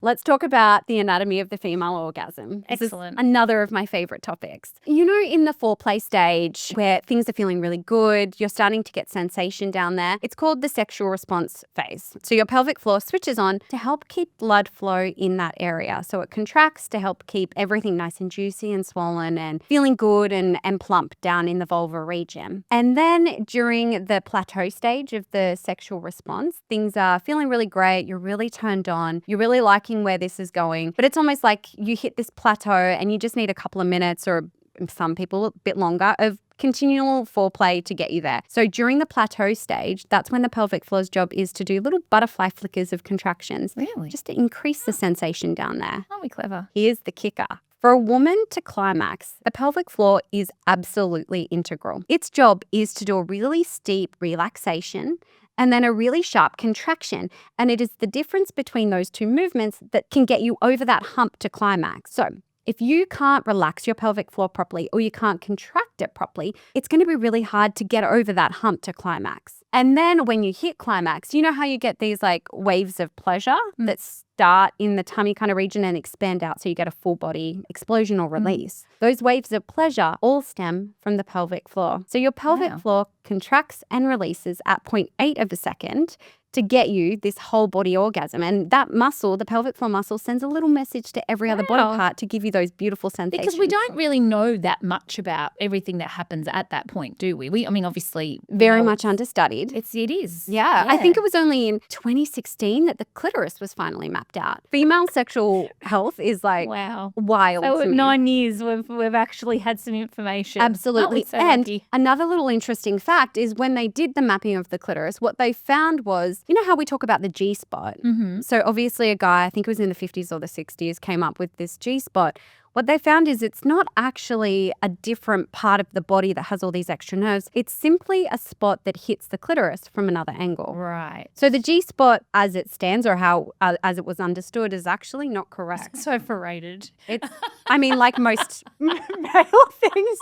Let's talk about the anatomy of the female orgasm. Excellent. This is another of my favorite topics. You know, in the foreplay stage where things are feeling really good, you're starting to get sensation down there. It's called the sexual response phase. So your pelvic floor switches on to help keep blood flow in that area. So it contracts to help keep everything nice and juicy and swollen and feeling good and plump down in the vulva region. And then during the plateau stage of the sexual response, things are feeling really great. You're really turned on. You're really liking where this is going. But it's almost like you hit this plateau and you just need a couple of minutes, or some people a bit longer, of continual foreplay to get you there. So during the plateau stage, that's when the pelvic floor's job is to do little butterfly flickers of contractions. Really? Just to increase the sensation down there. Aren't we clever? Here's the kicker. For a woman to climax, the pelvic floor is absolutely integral. Its job is to do a really steep relaxation and then a really sharp contraction. And it is the difference between those two movements that can get you over that hump to climax. So if you can't relax your pelvic floor properly or you can't contract it properly, it's going to be really hard to get over that hump to climax. And then when you hit climax, you know how you get these like waves of pleasure that start in the tummy kind of region and expand out, so you get a full body explosion or release. Those waves of pleasure all stem from the pelvic floor. So your pelvic floor contracts and releases at 0.8 of a second to get you this whole body orgasm. And that muscle, the pelvic floor muscle, sends a little message to every other body part to give you those beautiful sensations. Because we don't really know that much about everything that happens at that point, do we? I mean, obviously. Very much understudied. It is. Yeah. I think it was only in 2016 that the clitoris was finally mapped out. Female sexual health is like wild. So to me. 9 years we've actually had some information. Absolutely. So and lucky. another little interesting fact is when they did the mapping of the clitoris, what they found was, you know how we talk about the G-spot? Mm-hmm. So obviously a guy, I think it was in the 50s or the 60s, came up with this G-spot. What they found is it's not actually a different part of the body that has all these extra nerves. It's simply a spot that hits the clitoris from another angle. Right. So the G-spot as it stands, or how as it was understood, is actually not correct. So overrated. I mean, like most male things.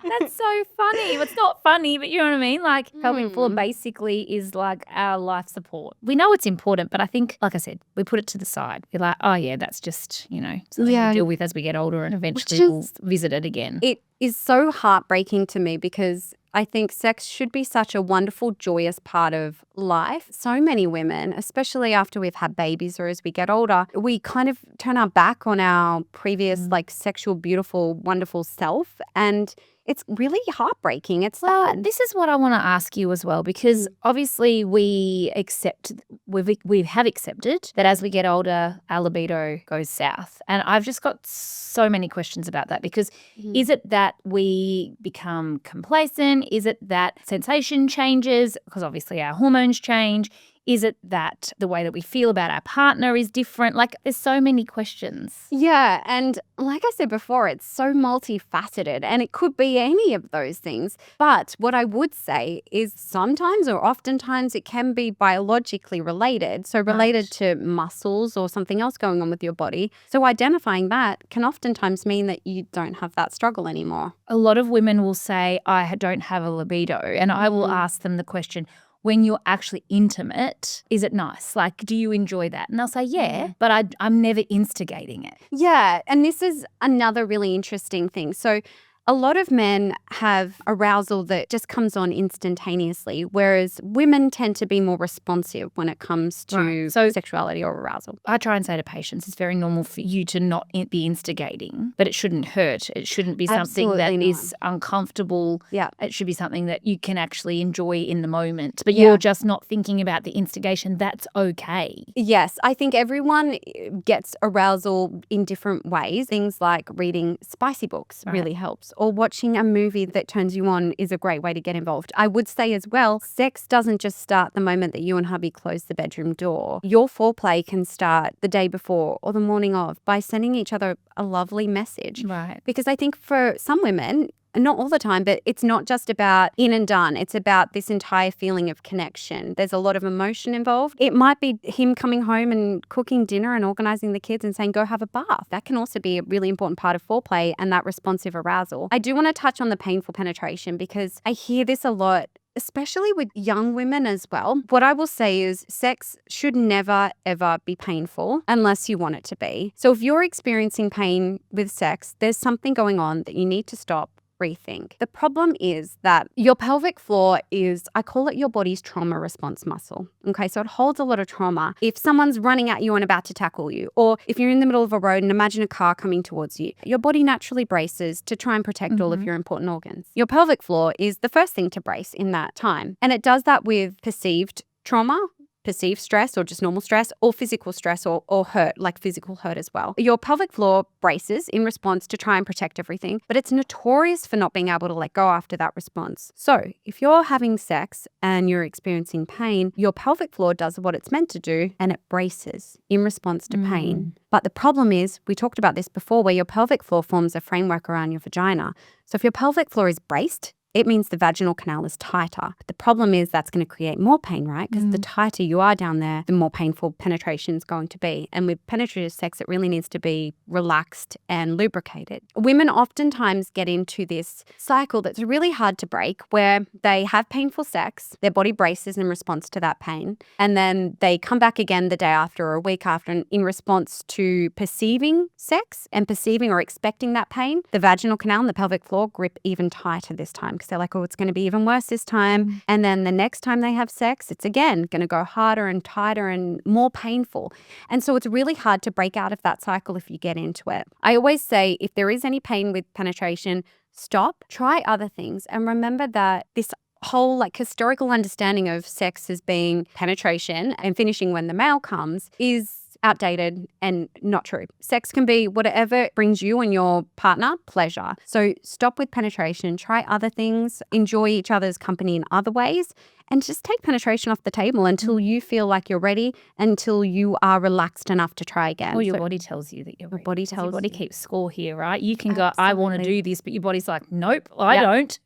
That's so funny. It's not funny, but you know what I mean? Like pelvic floor basically is like our life support. We know it's important, but I think, like I said, we put it to the side. We're like, oh yeah, that's just, something to deal with as we get older, and eventually we'll visit it again. It is so heartbreaking to me because I think sex should be such a wonderful, joyous part of life. So many women, especially after we've had babies or as we get older, we kind of turn our back on our previous like sexual, beautiful, wonderful self. And it's really heartbreaking. It's sad. This is what I want to ask you as well, because obviously we have accepted that as we get older, our libido goes south. And I've just got so many questions about that, because is it that we become complacent? Is it that sensation changes? Because obviously our hormones change. Is it that the way that we feel about our partner is different? Like, there's so many questions. Yeah. And like I said before, it's so multifaceted and it could be any of those things. But what I would say is sometimes or oftentimes it can be biologically related. So related to muscles or something else going on with your body. So identifying that can oftentimes mean that you don't have that struggle anymore. A lot of women will say, I don't have a libido. And I will ask them the question, when you're actually intimate, is it nice? Like, do you enjoy that? And they'll say, yeah, but I'm never instigating it. Yeah. And this is another really interesting thing. So a lot of men have arousal that just comes on instantaneously, whereas women tend to be more responsive when it comes to sexuality or arousal. I try and say to patients, it's very normal for you to not be instigating, but it shouldn't hurt. It shouldn't be something that is uncomfortable. Yeah. It should be something that you can actually enjoy in the moment, but you're just not thinking about the instigation. That's okay. Yes. I think everyone gets arousal in different ways. Things like reading spicy books really helps. Or watching a movie that turns you on is a great way to get involved. I would say as well, sex doesn't just start the moment that you and hubby close the bedroom door. Your foreplay can start the day before or the morning of by sending each other a lovely message. Right. Because I think for some women, not all the time, but it's not just about in and done. It's about this entire feeling of connection. There's a lot of emotion involved. It might be him coming home and cooking dinner and organizing the kids and saying, go have a bath. That can also be a really important part of foreplay and that responsive arousal. I do want to touch on the painful penetration because I hear this a lot, especially with young women as well, what I will say is sex should never, ever be painful unless you want it to be. So if you're experiencing pain with sex, there's something going on that you need to stop, rethink. The problem is that your pelvic floor is, I call it your body's trauma response muscle. Okay, so it holds a lot of trauma. If someone's running at you and about to tackle you, or if you're in the middle of a road and imagine a car coming towards you, your body naturally braces to try and protect all of your important organs. Your pelvic floor is the first thing to brace in that time. And it does that with perceived trauma, perceived stress or just normal stress, or physical stress or hurt, like physical hurt as well. Your pelvic floor braces in response to try and protect everything, but it's notorious for not being able to let go after that response. So if you're having sex and you're experiencing pain, your pelvic floor does what it's meant to do and it braces in response to pain. But the problem is, we talked about this before, where your pelvic floor forms a framework around your vagina. So if your pelvic floor is braced, it means the vaginal canal is tighter. The problem is that's going to create more pain, right? Because the tighter you are down there, the more painful penetration is going to be. And with penetrative sex, it really needs to be relaxed and lubricated. Women oftentimes get into this cycle that's really hard to break, where they have painful sex, their body braces in response to that pain, and then they come back again the day after or a week after in response to perceiving sex and perceiving or expecting that pain. The vaginal canal and the pelvic floor grip even tighter this time, because they're like, oh, it's going to be even worse this time. And then the next time they have sex, it's again going to go harder and tighter and more painful. And so it's really hard to break out of that cycle if you get into it. I always say, if there is any pain with penetration, stop, try other things. And remember that this whole historical understanding of sex as being penetration and finishing when the male comes is outdated and not true. Sex can be whatever brings you and your partner pleasure. So stop with penetration, try other things, enjoy each other's company in other ways, and just take penetration off the table until you feel like you're ready, until you are relaxed enough to try again. Well, your body tells you that you're ready. Your body Keeps score here, right? You can go, I want to do this, but your body's like, nope, I don't.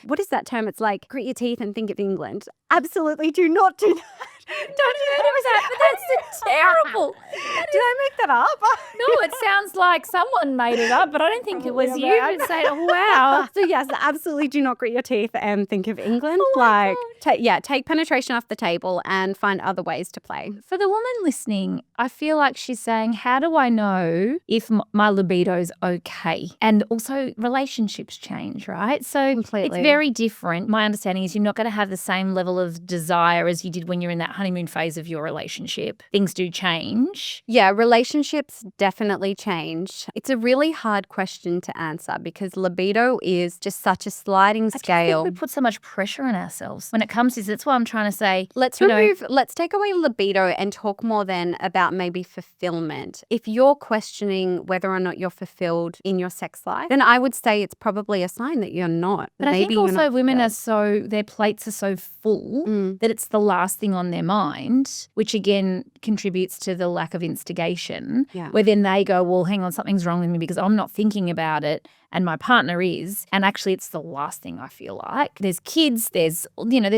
What is that term? It's like, grit your teeth and think of England. Absolutely do not do that. Don't heard of that, but that's terrible. Did I make that up? No, it sounds like someone made it up, but I don't think it was you. But say, oh, wow. So yes, absolutely do not grit your teeth and think of England. Take penetration off the table and find other ways to play. For the woman listening, I feel like she's saying, how do I know if my libido's okay? And also relationships change, right? So Completely. It's very different. My understanding is you're not going to have the same level of desire as you did when you're in that honeymoon phase of your relationship. Things do change. Yeah, relationships definitely change. It's a really hard question to answer because libido is just such a sliding scale. I think we put so much pressure on ourselves when it comes to this. That's why I'm trying to say, let's take away libido and talk more then about maybe fulfillment. If you're questioning whether or not you're fulfilled in your sex life, then I would say it's probably a sign that you're not. But I think also women are their plates are so full that it's the last thing on their mind, which again contributes to the lack of instigation, where then they go, well, hang on, something's wrong with me because I'm not thinking about it and my partner is. And actually it's the last thing I feel like. There's kids, there's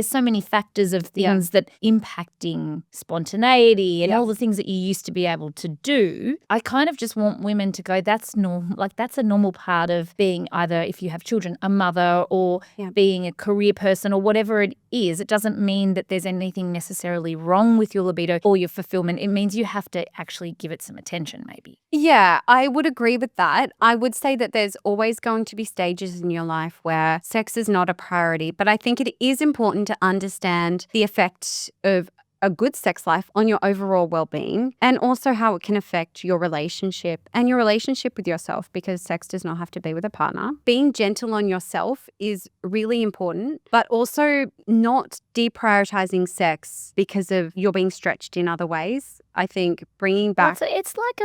so many factors of things that impacting spontaneity and all the things that you used to be able to do. I kind of just want women to go, that's normal. Like that's a normal part of being either, if you have children, a mother or being a career person or whatever it is. It doesn't mean that there's anything necessarily wrong with your libido or your fulfillment. It means you have to actually give it some attention maybe. Yeah, I would agree with that. I would say that there's always going to be stages in your life where sex is not a priority, but I think it is important to understand the effect of a good sex life on your overall well-being and also how it can affect your relationship and your relationship with yourself, because sex does not have to be with a partner. Being gentle on yourself is really important, but also not deprioritizing sex because of you're being stretched in other ways. I think bringing back... It's like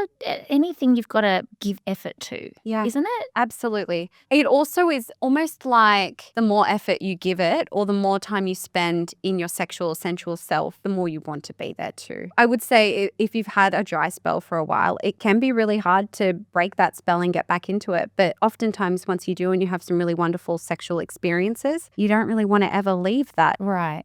anything you've got to give effort to, isn't it? Absolutely. It also is almost like the more effort you give it or the more time you spend in your sexual, sensual self, the more you want to be there too. I would say if you've had a dry spell for a while, it can be really hard to break that spell and get back into it. But oftentimes once you do and you have some really wonderful sexual experiences, you don't really want to ever leave that. Right.